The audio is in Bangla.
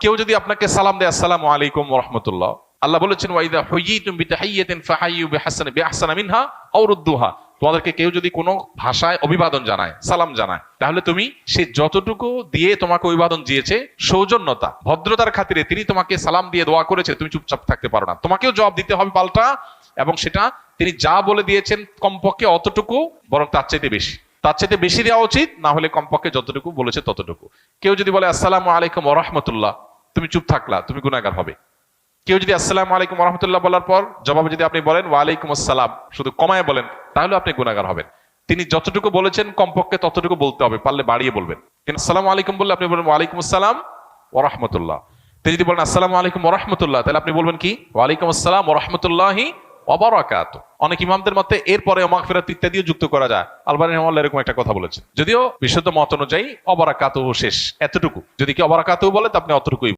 কেউ যদি আপনাকে সালাম দেয় আসসালামু আলাইকুম ওয়া রাহমাতুল্লাহ, আল্লাহ বলেছেন ওয়াইদা হুইয়িতুম বিতাহিয়াতিন ফাহাইয়ু বিআহসানা মিনহা আও রুদ্দুহা, তোমাদেরকে কেউ যদি কোনো ভাষায় অভিবাদন জানায়, সালাম জানায়, তাহলে তুমি সে যতটুকু দিয়ে তোমাকে অভিবাদন দিয়েছে, সৌজন্যতা ভদ্রতার খাতিরে তিনি তোমাকে সালাম দিয়ে দোয়া করেছে, তুমি চুপচাপ থাকতে পারো না, তোমাকেও জবাব দিতে হবে পাল্টা। এবং সেটা তিনি যা বলে দিয়েছেন কমপক্ষে অতটুকু, বরং তার চাইতে বেশি দেওয়া উচিত, না হলে কমপক্ষে যতটুকু বলেছে ততটুকু। কেউ যদি বলে আসসালামু আলাইকুম ওয়া রাহমাতুল্লাহ, তুমি চুপ থাকলা, তুমি গুনাহগার হবে। কেউ যদি আসসালামু আলাইকুম ওয়া রাহমাতুল্লাহ বলার পর জবাবে যদি আপনি বলেন ওয়া আলাইকুম আসসালাম, শুধু কমায় বলেন, তাহলে আপনি গুনাহগার হবেন। তিনি যতটুকু বলেছেন কমপক্ষে ততটুকু বলতে হবে, পারলে বাড়িয়ে বলবেন। কিন্তু আসসালামু আলাইকুম বললে আপনি বলবেন ওয়া আলাইকুম আসসালাম ওয়া রাহমাতুল্লাহ। তিনি যদি বলেন আসসালামু আলাইকুম ওয়া রাহমাতুল্লাহ, তাহলে আপনি বলবেন কি ওয়া আলাইকুম আসসালাম ওয়া রাহমাতুল্লাহি ওয়া বারাকাতুহু। অনেক ইমামদের মতে এরপরে মাগফিরাত ইত্যাদিও যুক্ত করা যায়। আলবানী রাহিমাহুল্লাহ এরকম একটা কথা বলেছেন, যদিও বিশুদ্ধ মত অনুযায়ী ওয়া বারাকাতুহু শেষ, এতটুকু। যদি কি ওয়া বারাকাতুহু বলে তো আপনি অতটুকুই